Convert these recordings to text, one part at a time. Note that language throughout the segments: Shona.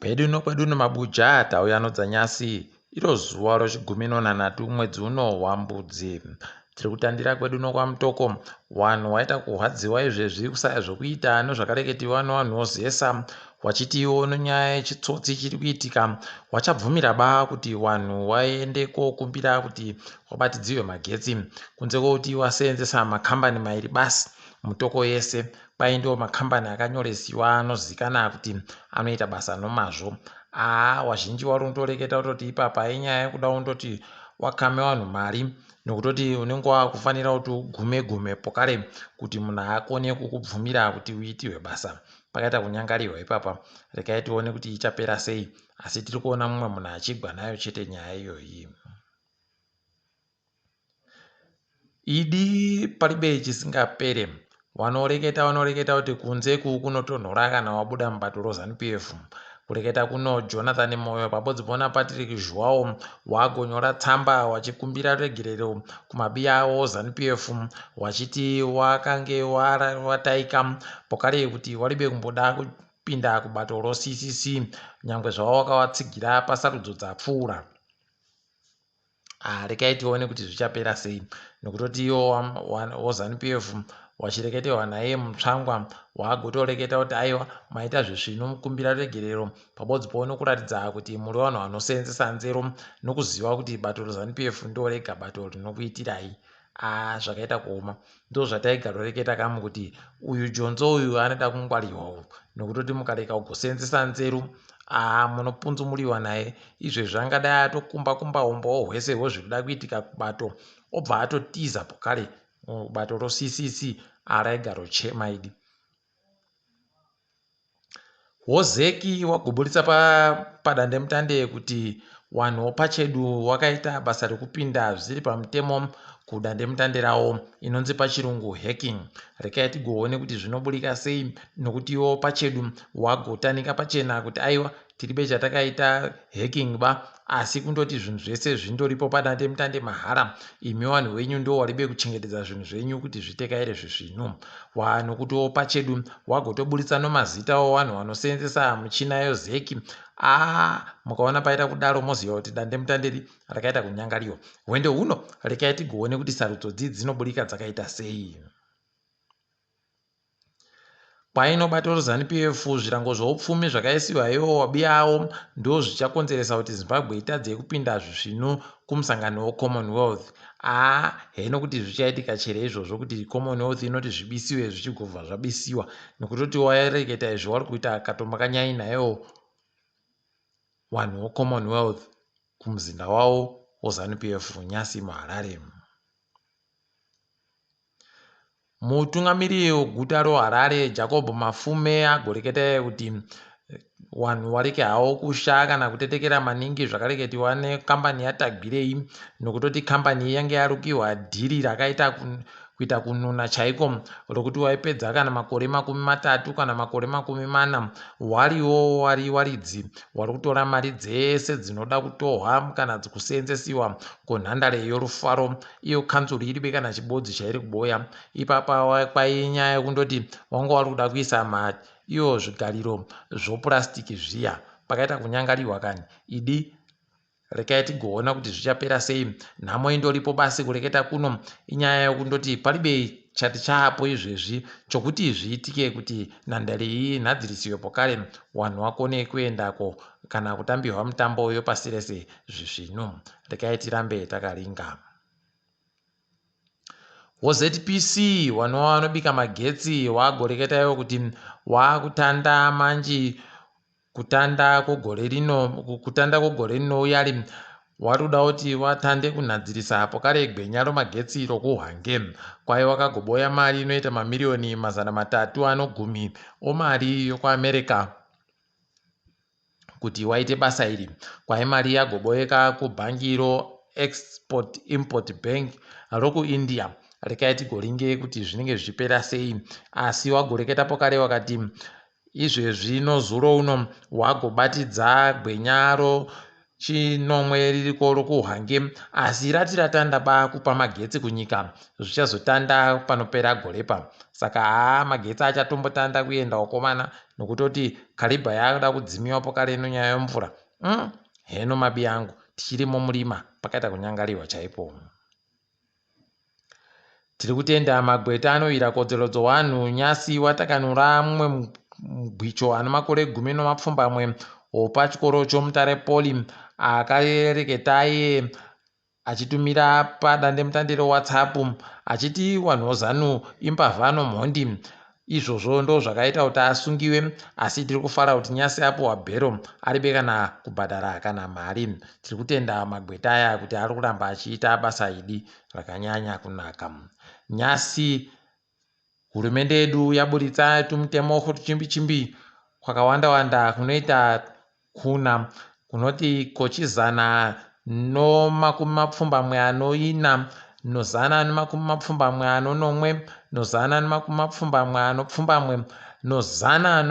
Kwedu mabuja tauya dzanyasi iro zuwa ro14 mwedzi uno waMbudzi. Tiri kutandira kwedu no kwaMutoko. Wanhu waita kuhwadziwa izvezvi kusaya zvokuita nezvakareketiwa nevanhu vozesa wachitiwo nenyaya yechitsotsi chiri kuitika. Wachabvumira ba kuti wanhu waende kokumbira kuti wabatidziwe magetsi kunze kwokuti waseenzesa makambani mairi basi Mutoko yese. Ndo makambani akanyoresiwa anozikanwa kuti anoita basa nomazvo. Wazhinji wari kundoreketa kutoti ipapa inyaya yekuda kundoti wakame vanhu mari nokutoti unenge wakufanira kuti ugume pokare kuti munhu akone kukubvumira kuti uitirwe basa. Pakaita kunyangarirwa ipapa. Rekai tione kuti ichapera sei, asi tiri kuona mumwe munhu achigwa nayo chete nyaya iyoyi. Idi paribe chisingapere. Vanoreketa kuti kunze kunotonhora kana wabuda mubato ZANU-PF. Kureketa kuno Jonathan Moyo pabodzipona Patrick naZhuwao wagonyora tsamba wachikumbira regerero kumabiya avo ZANU-PF wachiti wakange wataika pokare kuti waribe kumboda kupinda kubato roCCC nyangwe zvavo wakawatsigira pasarudzo dzapfuura. Rekai tione kuti zvichapera sei nokutoti iwo ZANU-PF wachireketerwa naye mutsvangwa waagotoreketa kuti aiwa maita zvezvinomukumbira regerero pabodzipo nokuratidza kuti muri vanhu vanoseenzesa nzero nokuziva kuti bato ZANU-PF ndorega bato rinokuitirai. Zvakaita kuoma. Ndo zvataigaroreketa kamu kuti uyu jonzo uyu anoda kungwarirwa nokutoti mukareka kugoseenzesa nzeru munopunzumuliwa naye. Izvezvi angadai atokumba umbowo hwese hwezviri kuda kuitika kubato obva atotiza pokare bato roCCC araiga rochema idi. Wozeki wagoburitsa padandemutande kuti wanhu pachedu wakaita basa rekupinda zvisiri pamutemo kudandemutande ravo inonzi pachirungu hacking. Rekai tigoone kuti zvinoburika sei nokuti iwo pachedu wagotanika pachena kuti aiwa tiribe chatakaita hacking ba, asi kundoti zvinhu zvese zvindoripo padandemutande mahara. Imi vanhu venyu ndo waribe kuchengetedza zvinhu zvenyu kuti zvitekaire zvezvinhu. Nokutiwo pachedu wagotoburitsa nomazita wavanhu vanoseenzesa michina yozeki. Mukaona paita kudaro moziva kuti dandemutande rakaita kunyangariwa. Hwendo huno rekai tigoone kuti sarudzo dzinoburika dzakaita sei. Paino bato ZANU-PF zvirango zvoupfumi zvakaisiwa ivo wabiya avo ndo zvichakonzeresa kuti Zimbabwe itadze kupinda zvisvinu kumusangano weCommonwealth. Heno kuti zvichaitika chere izvozvo kuti Commonwealth inoti zvibisiwe zvichigobva zvabisiwa nokutoti wareketa izvo wari kuita katomba kanyai nayo wanhu weCommonwealth kumuzinda wavo weZANU-PF Nyasi muHarare. Mutungamiriri weguta roHarare Jacob Mafume agoreketa kuti wanhu wareke havo kusha kana kutetekera maningi zvakareketiwa nekambani yaTagwirei nokutoti kambani yange yarukirwa dhiri rakaita kuita kununa chaiko rokuti waipedza kana makore 30 kana makore 40 wariwo waridzi wari kutora mari dzese dzinoda kutohwa kana kuseenzesiwa kunhandare yorufaro iyo kanzuru iribe kana chibodzi chairi kuboya. Ipapa kwainyaya yekundoti wanga wari kuda kuisa iyo zvigariro zvopurasitiki zviya. Pakaita kunyangarirwa kani idi. Rekai tigoona kuti zvichapera sei. Nhamo indoripo basi kureketa kuno inyaya yekundoti paribe chati chaapo izvezvi chokuti zviitike kuti nhandare iyi inhadzirisiwe pokare wanhu wakone kuendako kana kutambirwa mitambo yopasi rese zvezvino. Rekai tirambe takaringa. WZPC wanhu vanobika magetsi wagoreketayo kuti wakutanda manji kutanda kwegore rino uyari wari kuda kuti watande kunhadzirisa pokare gwenya romagetsi rokuhwange kwai wakagoboya mari inoita mamiliyoni 310 omari yokuAmerica kuti waite basa iri. Kwai mari yagoboyeka kubhangi roExport Import Bank rokuIndia. Rekai tigoringe kuti zvinenge zvichipera sei, asi wagoreketa pokare wakati izvezvi nozuro uno wagobatidza gwenya chinomwe ririko rokuhange asi rati ratanda kupa magetsi kunyika zvichazotanda panopera gorepa. Saka magetsi achatombotanda kuenda ukomana nokutoti karibha yakuda kudzimiwapo kare nonyaya yemvura. Heno mabi yangu tichirimo murima pakaita kunyangariwa chaipo. Tiri kutenda magweta anoyira kodzero dzowanhu. Nyasi watakanura mumwe mugwicho ano makore 17 wopachikoro chomutare poli akareketa iye achitumira padandemutande WhatsApp achiti wanhu zanu imbavha nomhondi. Izvozvo ndo zvakaita kuti asungiwe, asi tiri kufara kuti Nyasi apiwa bhero aribe kana kubhadhara kana mari. Tiri kutenda magweta aya kuti ari kuramba achiita basa idi rakanyanya kunaka. Nyasi hurumende yedu yaburitsa tumutemo tuchimbi-chimbi kwakawanda-wanda kunoita kuna kunoti kochizana no24 nozana no24 nozana no20 nozana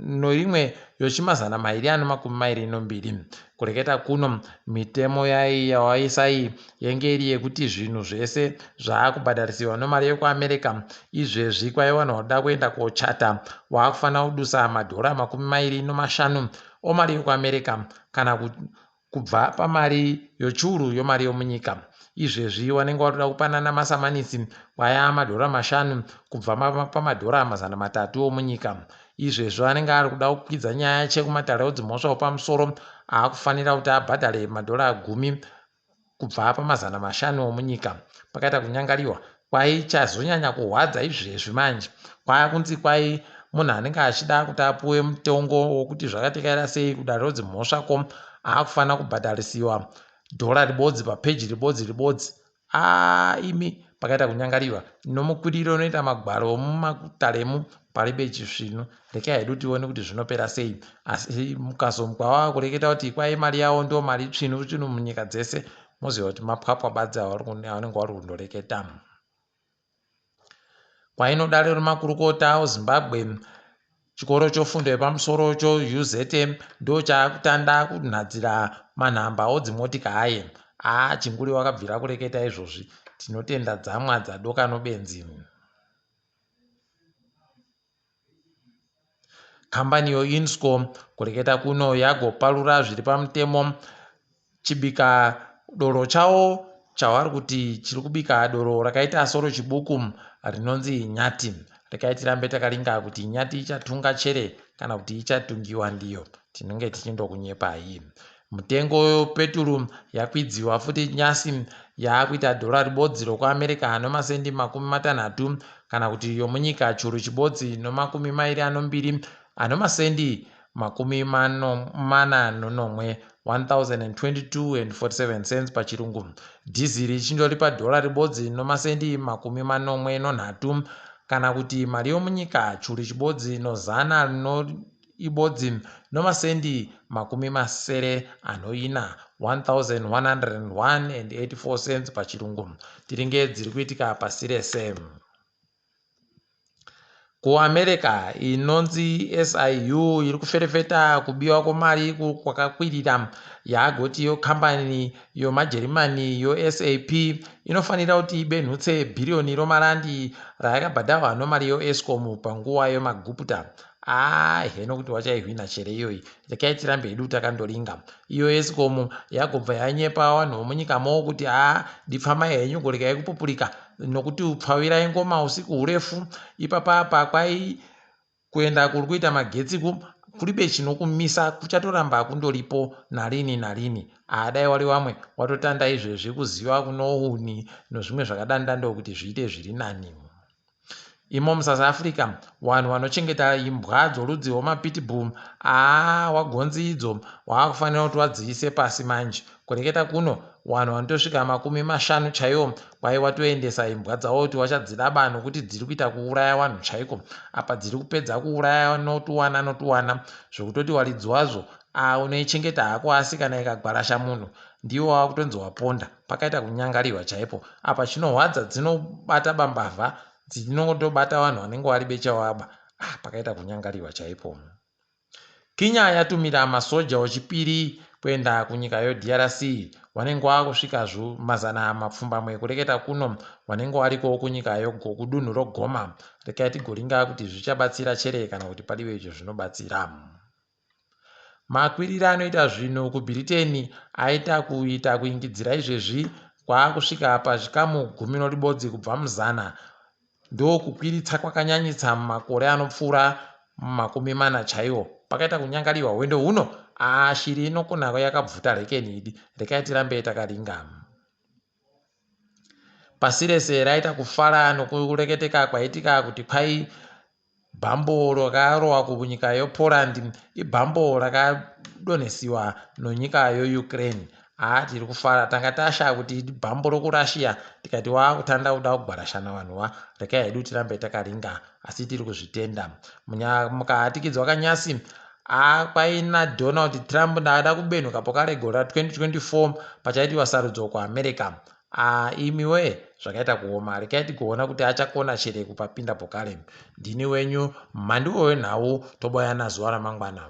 noimwe yochimazana mairi 22 kureketa kuno mitemo yawaisai yenge iri yekuti zvinhu zvese zvaakubhadharisiwa nomari yekuAmerica izvezvi kwaiwana kuda kuenda kochata waakufanira kudusa $25 omari yekuAmerica kana kubva pamari yochuru yomari yomunyika. Izvezvi wanenge watoda kupanana masamanisi kwaya $5 kubva $300 omunyika. Izvezvi wanenge ari kuda kukwidza nyaya chekumatare odzimhosva pamusoro akufanira kuti abhadhare $10 kubva $500 omunyika. Pakaita kunyangariwa kwaichazonyanya kuhwadza izvezvi manje kwakunzi kwai munhu anenge achida kuti apuwe mutongo wokuti zvakatekaira sei kudare rodzimhosvako akufanira kubhadharisiwa $1 papeji ribodzi. Imi pakaita kunyangariwa nomukwiriro unoita magwaro mumataremu paribe chisvinu. Rekai hedu tione kuti zvinopera sei, asi mukazomukwawa kureketa kuti kwai mari yawo ndo mari tsvinu munyika dzese moziva kuti mapwapwa badza awanenge wari kundoreketa. Kwainodare remakurukota weZimbabwe chikoro chofundo yepamusoro choUZM ndo chaakutanda kunhadzira manhamba odzimotikari. Chinguri wakabvira kureketa izvozvi. Tinotenda dzamwa dzadoka nobenzi. Kambani yoInsco kureketa kuno yagopalura zviri pamutemo. Chibika doro chawo chavari kuti chiri kubika doro rakaita soro chibuku rinonzi nyati. Rekai tirambe takaringa kuti nyati ichatunga chere kana kuti ichatungiwa ndiyo. Tinenge tichindokunyepai. Mutengo peturu yakwidziwa futi. Nyasi yakuita $1 rokuAmerica nomasendi 60 kana kuti yomunyika churu chibodzi no22 anomasendi 41 $1022.47 pachirungu. Dhiziri chindori $1 nomasendi 43 kana kuti mari yomunyika churu chibodzi nozana ibodzi nomasendi 40 $1101.84 pachirungu. Tiringe dziri kuitika pasi rese. KuAmerica inonzi SIU iri kuferefeta kubiwa kwemari kwakakwirira yagoti yo kambani yomaJerimani yoSAP inofanira kuti ibenhutse bhiriyoni romarandi rayakabhadharwa nomari yoEscom panguva yemaguputa. Heno kuti wachaihwina chere iyoyi. Rekai tirambe hedu takandoringa. Iyo Escom yagobva yanyepa vanhu vomunyikamo kuti dipfamai henyu goregai kupupurika nokuti upfawirai ngoma usiku hurefu. Ipapapa kwai kuenda kuri kuita magetsi kuribe chinokumisa kuchatoramba kundoripo narini. Dai wari wamwe watotanda izvezvi kuziva kunouni nozvimwe zvakadandando kuti zviite zviri nani. Imo muSouth Africa vanhu vanochengeta imbwa dzorudzi rwemapitbull wagonzi idzo waakufanira kuti wadziise pasi manje. Kureketa kuno vanhu vanotosvika 50 chaiwo kwai watoendesa imbwa dzawo kuti wachadzidaba nokuti dziri kuita kuuraya vanhu chaiko. Apa dziri kupedza kuuraya notuwana zvokutoti waridzi wazvo unoichengeta hako asi kana ikagwarasha munhu ndiwo wakutonzi waponda. Pakaita kunyangariwa chaipo. Apa chinohwadza dzinobata bambavha dzinotobata vanhu vanenge vari bechawaba. Pakaita kunyangariwa chaipo. Kenya yatumira masoja wechipiri kuenda kunyika DRC wanenge wakusvika mazana mapfumbamwe kureketa kuno wanenge wariko kunyika kudunhu roGoma. Rekai tigoringa kuti zvichabatsira chere kana kuti padiwe izvo zvinobatsira. Makwiriro anoita zvinhu kuBritain aita kuingidzira izvezvi kwakusvika pazvikamu 10 kubva muzana. Ndo kukwiritsa kwakanyanyitsa mumakore anopfuura 40 chaiwo. Pakaita kunyangariwa hwendo huno shiri inokona yakabvuta rekenidi. Rekai tirambe takaringa. Pasi rese raita kufara nokureketeka kwaitika kuti kwai bhambo rakarohwa kunyika yePoland ibhambo rakadonhesiwa nonyika yeUkraine. Tiri kufara tanga tasha kuti bhambo rokuRussia tikati wakutanda kuda kugwarashana vanhuwa. Rekai hedu tirambe takaringa asi tiri kuzvitenda. Mukahatikidzwa kanyasi kwaina Donald Trump ndaada kubenuka pokare gore 2024 pachaitiwa sarudzo kuAmerica. Imiwe zvakaita kuoma. Rekai tigoona kuti achakona chere kupapinda pokare. Ndini wenyu Mhanduwe WeNhau, toboya naZuwa ramangwana.